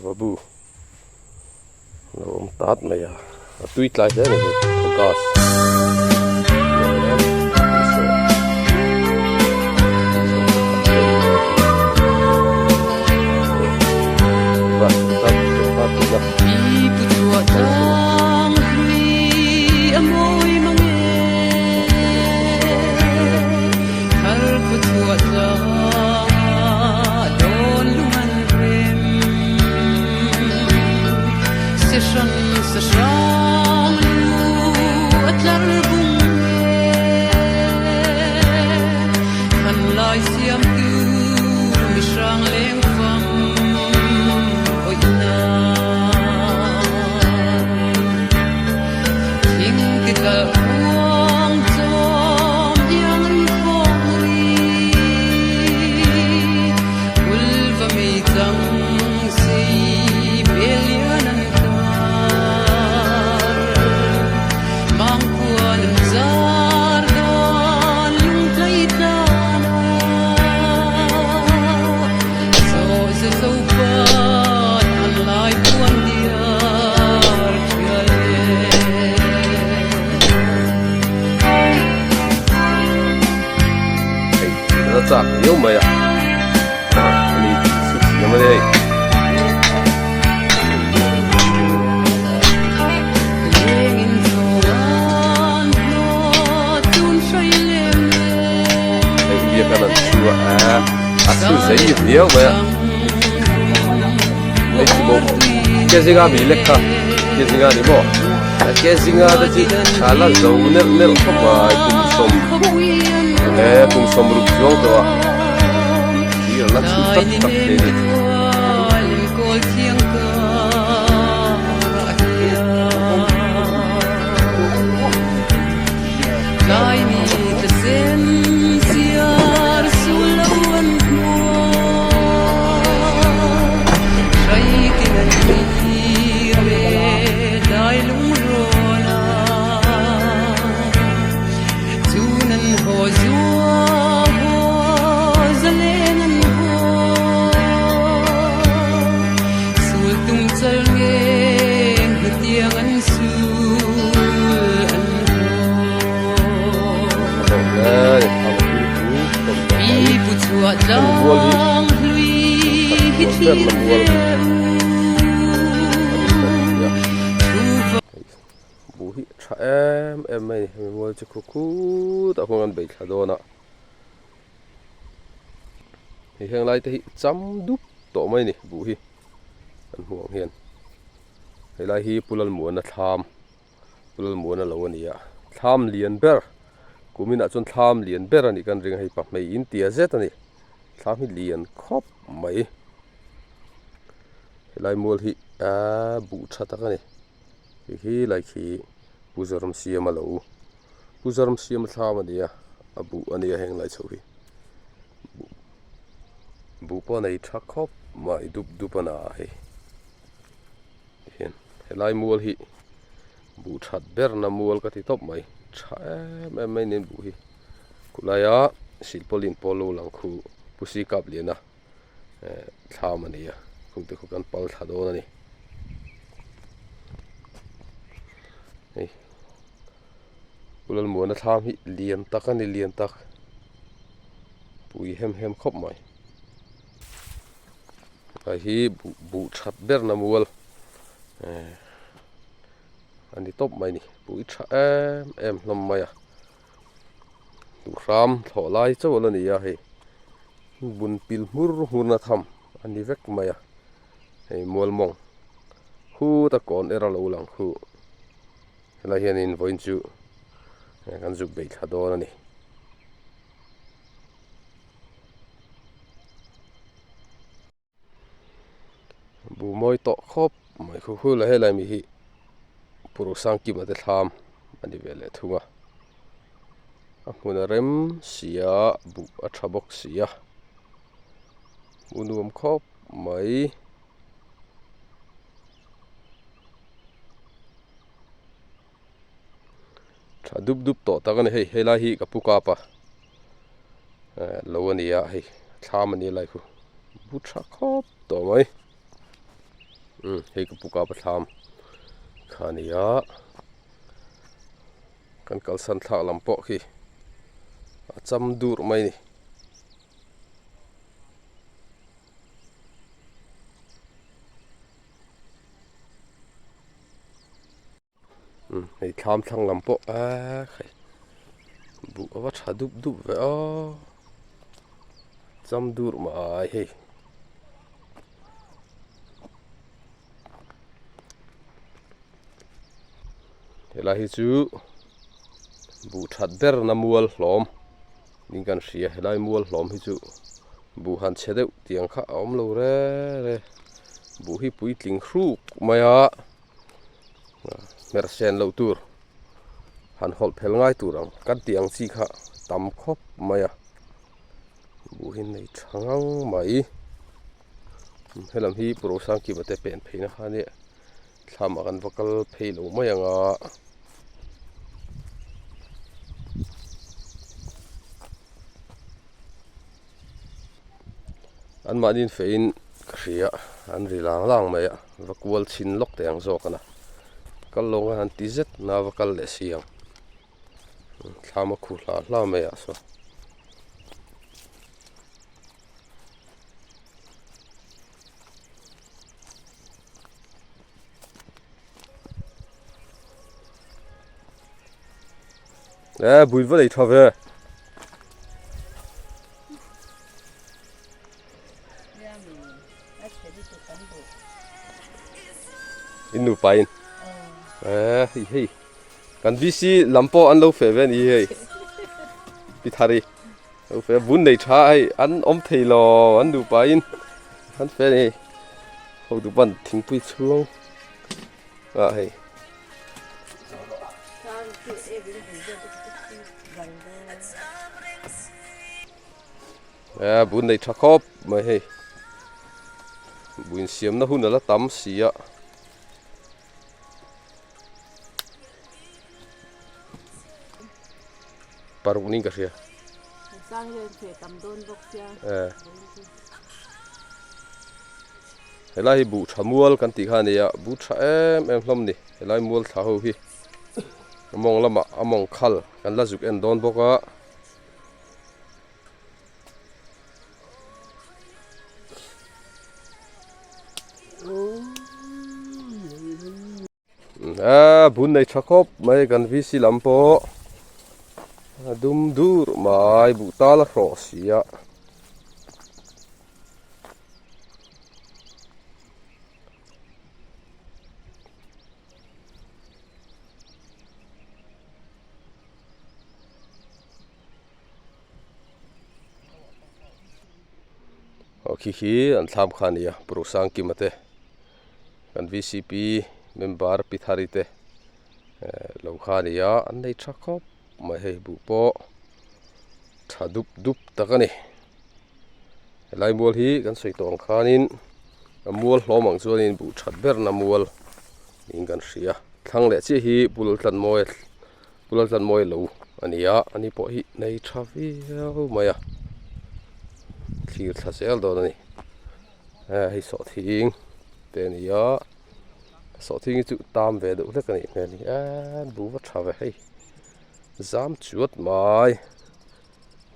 babu lo tat mai ya tweet lai thế này focus yêu mày à, đi sụp xíu mà đây. Bây giờ cái này chua chua giấy nhiều nhiều mày à. Đấy thì bộ cái gì cả bị lệch cả, cái gì cả đi bộ, cái gì cả đó chỉ khá là giàu nên không phải cùng sống rụt gió đó. Nó chua tất tất thế đi. Bố hi cha em mày mua cho cô ta không ăn bể thà đồ nè thì hiện lại thì chấm đúc tổ mày nè bố hi ăn huống hiền thì lại hi pulal muôn là lâu nè tham liền ber của mình đã chọn tham liền ber này cần riêng hay bạc mày in tia z này tham hi liền khop mày lại mua hi bù chặt cái này thì lại khi puzaram siam lâu puzaram siam tham này bù anh ấy hẹn lại chơi bù pa này chắc khop mày đúp na hiện lại mua hi bù chặt ber na mua cái thì top mày em mày nên bù hi kulai silpolin polo lang khu pusi kap liana tham này không thể không cần pal thado này ulal muan tham hi liam tak ani liam tak pui hem khop mai ai hi bu chat ber na mual ani top mai ni pui cha em lam mai hnuhhram tholai chaw la ni hi bun pil mur na tham ani vek mai hei mual mong hu ta kon era lo lang khu la hian in voin chu kan zuk be thadon ani bu moi to khop mai khu la helai mi hi puru sang ki ma te tham ani vele thunga huna rem sia bu a thabok sia unuam khop mai đúp to ta cái hay là hi cái puka pa lâu anh ấy hay tham anh ấy lại khu bút sắc khóc to mấy hei ka puka pa tham khania kan kal san thak lam pawh khi cham durh mai ni hei tham thang lam pawh khai bu awa tha dup dup ve a cham durh mai hei helai hi chu bu that ber na mual hlawm ning kan hria helai mual hlawm hi chu bu han chedeuh tiang kha awm lo re bu hi pui tling hruk maya mer sen lo tur han hol phel ngai turang kan tiang chi kha tam khop maya bu hin nei thangang mai helam hi pro sang ki bate pen pheina khani thlama kan vakal phei lo mayanga an manin fein khria an ri lang mai vakual chin lok teng zo kana kal longa han tizet na vakal le siang thlama khu hla mai so bùi vỡ đầy thọ về in nụ pain hi kan VC lampo an lo fe ven hi hei pithari lo fe bun nei tha ai an om thei lo an nụ pain an fe ni ho du ban thing pui chuang hei bún này chắc khóc mà hey bún xiêm nó hun là tắm xì ạ paruk ning kasi helai bu thamual kan ti kha ni ya bu tha em hlom ni helai mual tha ho hi among lama among khal kan la juk en don boka bún này chắc khóc mấy gần VC lampo dum durh mai bu ta la rosia khi an tham khania pro sang ki mate kan VCP member pithari te lo khania an nei thakop ma hei bu po tha dup takani lai mual hi kan soi tong khanin mual hlomang chuanin bu that ber na mual ning kan hria thang le chi hi pul tlan moi lo ania ani po hi nei thavi maya thlir tha sel do ni hei so thing te nia so thing chu tam ve do le kani me ni an bu wa tha ve hei zam chuat mai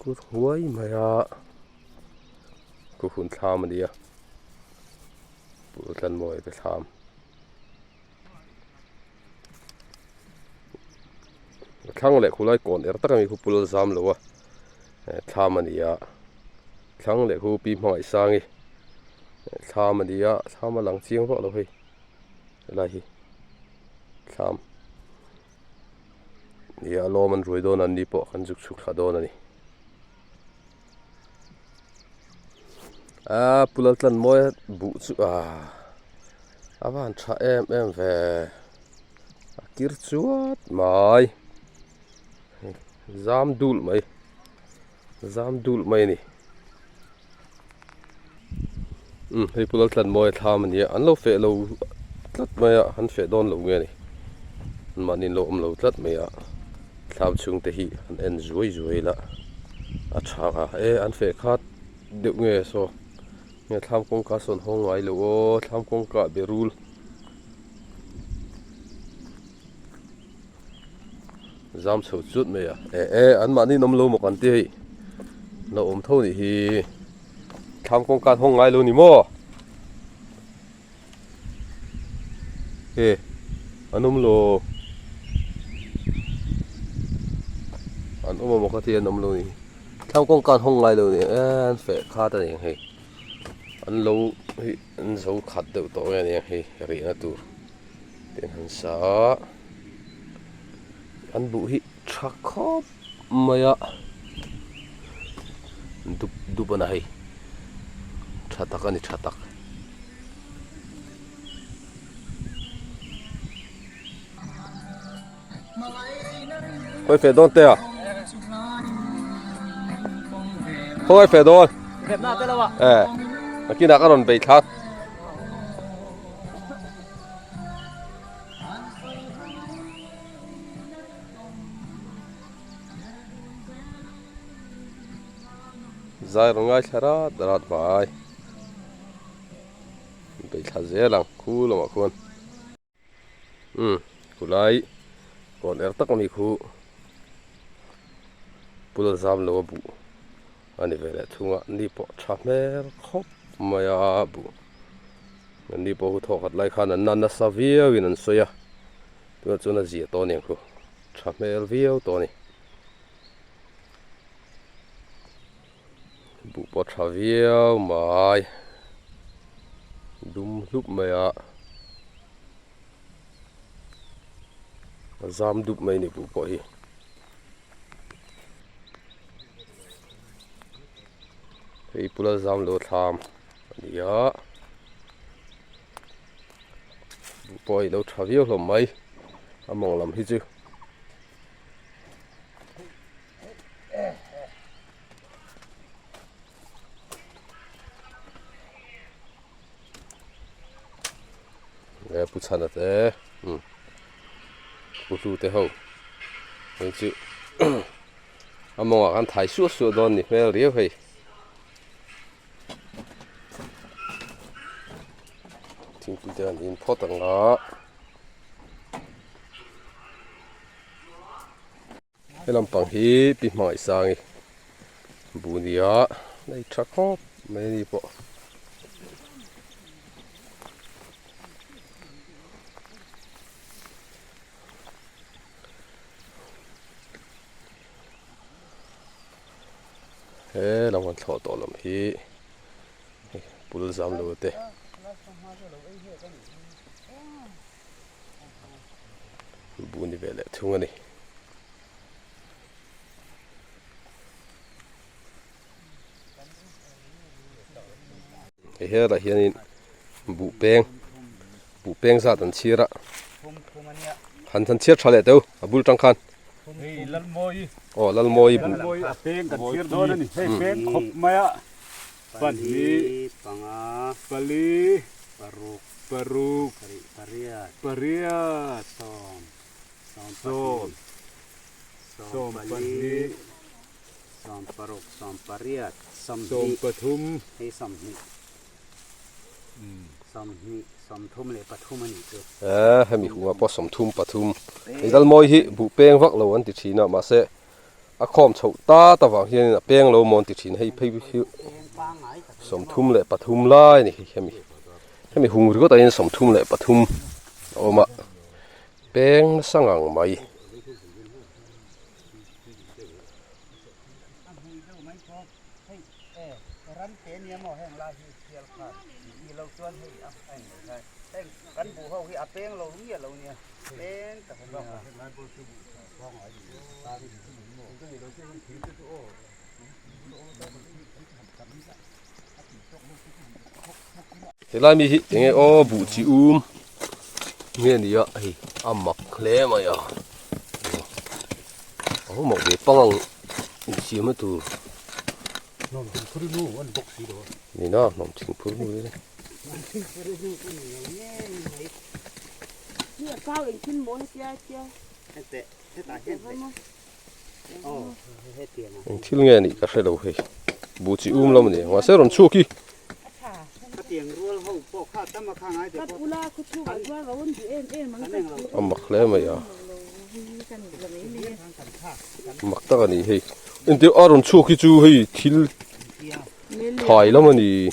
ku huai maya ku hun tham ania pul tlan moi be tham thang le khulai kon er taka mi khu pul zam lo wa tham ania thang le khu pi mai sangi tham ania tham lang chiang ro lo hei lai hi tham ya lo man roi don an ni po kan juk chuk tha don ani pulal tlan moi bu chu awan tha em ve kir chuat mai zam dul mai ni hei pulal tlan moi tham ani an lo fe lo tlat mai han fe don lo nge ni manin lo lo tlat mai thlam chung te hi an en zuai la a thaga an fe khat deuh nge so nghe tham công cá sồn hong ngay luôn tham công cá bể rul giam sầu chút mày à anh mà đi nằm lâu một con tê nó ôm thâu thì tham công cá hong ngay luôn nhỉ mò anh nằm lâu anh ôm một cái tiền nằm lâu nhỉ tham công cá hong ngay luôn nhỉ anh phải khá đấy nhỉ anh lâu anh giấu khát được tối này nhỉ rỉ nó tụt tiền hắn sợ anh bụi chắc khóc mày ạ đục bên này chặt tắc anh chặt tắc quay phê đón tê à không ai phê đón phê nào tê đâu ạ khi nào các đòn bể thắt dài rồi ngay chả ra phải bị thắt dễ lắm khu lắm mà con khu lại còn ở tắc mi khu bùa giam lâu bù anh về lại thùng đi bỏ chả mẹ khóc mày à bù anh đi bỏ thọ hạt lại khăn anh sa vía cái anh xoay à tôi cho nó gì to nè khu chả mẹ vía to nè bù bỏ chả vía mày đúng lúc mày à giam đục mày này bù bỏ đi thì bù giam lâu tham đi á bù bỏ lâu chả vía làm mày anh mong làm hết chứ nghe bút chăn thế bút lu thế hậu anh chứ anh mong anh thái suốt suốt đòn đi phải liếc hay chính quy định in phốt tầng đó cái làm bằng hi bị mỏi sang bù đi á đây chắc không mấy đi bộ làm con thọ to lắm hi bùn giam lâu thế bùn đi về lại thung này here là hiện bù peng ra tận chia ra hắn thân chia trả lại đâu bùn trăng khan lal moi bu peng kan sir do ni hey peng khop maya pani panga pali paruk pariat som pani som paruk som pariat som pathum hey som thum le pathum ani tu hemi huwa po som thum pathum lal moi hi bu peng vak lo an ti thina ma se a khom chho ta wa hian peng lo mon ti thin hei phei som thum le pathum lai ni hemi hung ri ko ta in som thum le pathum oma peng sangang mai kan bu ho hi apeng lo ni lo ni peng ta ho thế lai mi hi nghe o bu chi nghe đi ạ hi mặc khle mà ya o mọc để pang chi mà tu nom tin phuru nu an box si do ni na nom tin phuru nu đấyนี่ข้าวเองขึ้นบนเจ้าte ta hen oh he tiền thil nghe ni ka hre lo hei bu chi lắm này mà sẽ ron chu ki tiếng ruột hậu bọc khát tâm mà khang ai thì cắt ula cút thu vào qua gấu em mang cái mặc lẽ mày à mặc ta cái này hay anh tiêu aron chua khi chú hay thil thải lắm anh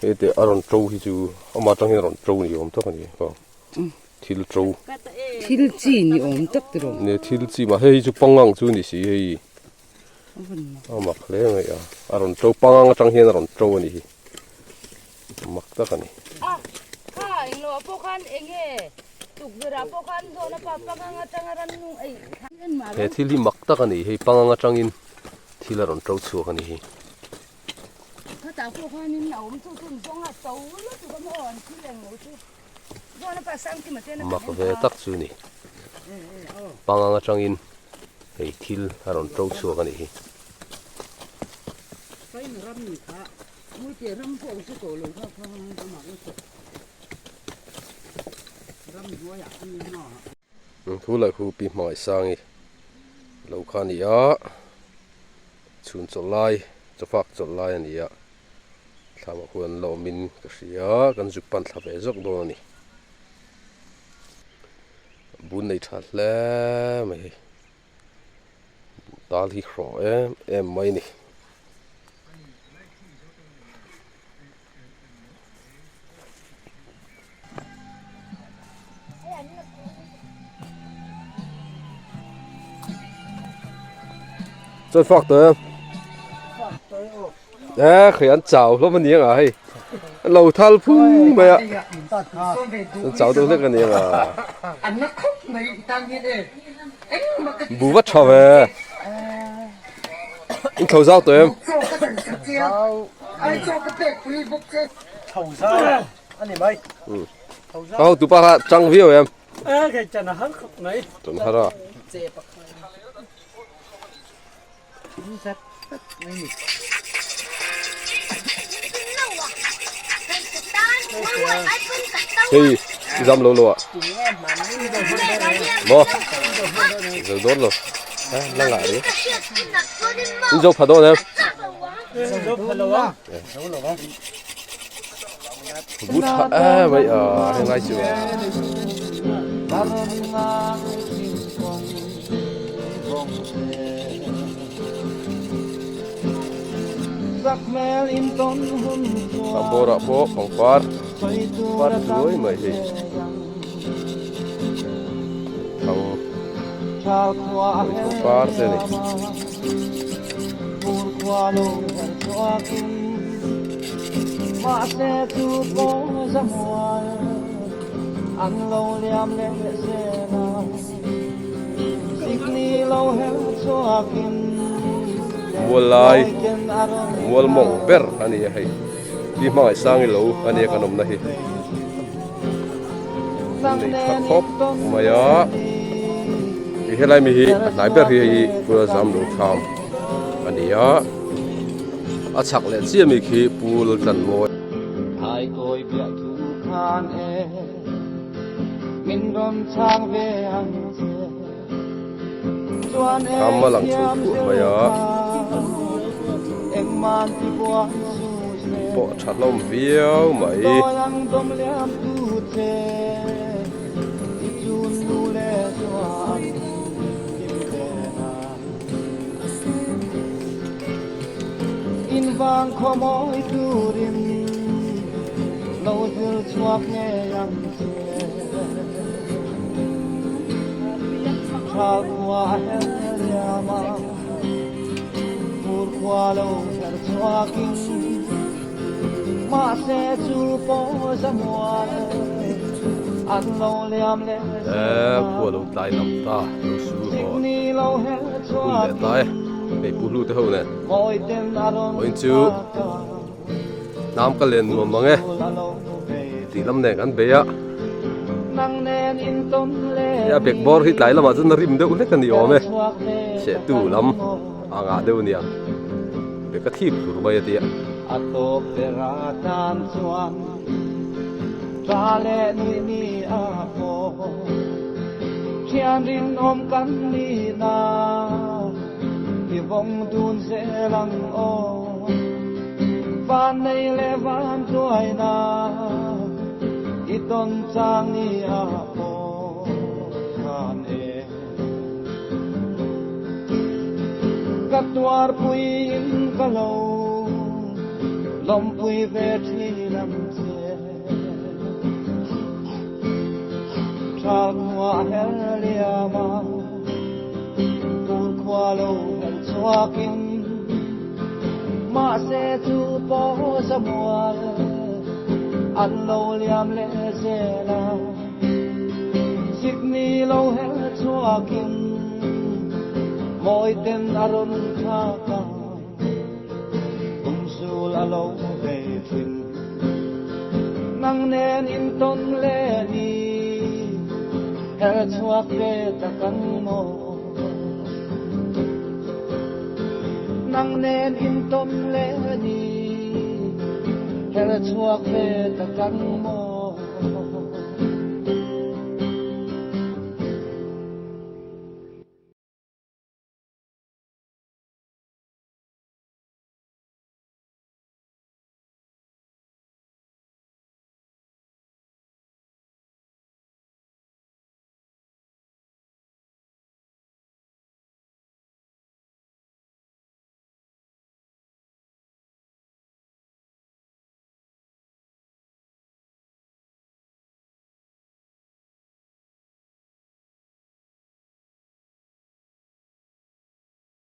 cái tiêu aron trâu khi chú ông mà trong cái aron trâu này ông tất cái này thil trâu thil chi ni om tất rồi nè thil chi mà hay chú băng ngang chú này xí hay mặc lẽ mày à aron trâu băng ngang trong cái aron trâu này mặc ta cái này anh lo pokan anh he tục ra pokan thôi nó pa ngang tangaran nung ai he thil hi mặc ta cái này hay băng ngang trong in thil aron trâu chua cái nàyถ้าตาพวกนี้หนาวมันทุ่งๆจ้องอ่ะโตแล้วตัวมันอ่อนที่แรงหนูที่ว่าน่ะป้าสั่งที่มาเต้น mặc về tắc chú này băng ngang trong in hay thil aron trâu chua cái này ไปรับนี่ค่ะมื้อเจรำพวกสิโตลงเขาเขามาแล้วรำยัวอยากอันนี้เนาะ thu lại khu bị mỏi sang đi lâu khăn đi á chun chọn lai cho phạc chọn lai anh đi á tham gia huấn lâu min cái gì á cần giúp bạn thắp về dốc đồ này bún này thật lẽ mày ta thì khó em mấy này chơi phạc tới em đấy khởi ăn chảo lúc mình à hay lầu thal phu mày ạ chảo tôi biết cái này à bù vắt trò về anh thầu giao tới em thầu sao anh này bay không tụi ba trăng viu em cái chân nó hết khóc này chuẩn thật à thì dăm lâu lâu ạ bò rồi đốt rồi lăng lại đi đi dâu phật đốt em bút vậy hay ngay chưa Sampo rapo pangpar par chuối mày thì pangpar thế này mua lai mua mỏng ber anh ấy hay đi mãi sang cái lẩu anh ấy cái nôm này này khắc khóc mà á cái này mình lại ber thì vừa giảm độ tham anh ấy á chắc là chỉ mình khi bù lần mồi hai côi bia thu khan min ron chang ve ang tham mà lăng chụp mà á bỏ chặt lông viêu mày in vang kho môi turin lâu dil chuak nghe yang chal qua heliama pur qua lâu ser chuakin ma se chu po zamwa an lâu liam le của lâu tai nằm ta lâu su họ ni lâu he kun lệ tai để bù lu thế hậu nè moi ten aron ôi chú nam cái liền mà nghe thì lâm này ăn bé á ya bek bor hit lai lama chun rim deuh hlek ani awm e se tu lam anga deuh nia bek a thip tur mai atia atop tera tan chuan trale ni a po khian rin om kan ni na hi vong tun se lang o van nei le van tuai na i ton chang ni a po khan e katwar pui in kalo lom pui ve thi lam che chal khwa hel liama tul khwa lo hel chwakin ma se chu po samual an lo liam le se la sikni lo hel chwakin moi ten aron tha ka sul alo ve thin nang nen in ton le ni hel chuak ve ta kan mo nang nen in ton le ni hel chuak ve ta kan mo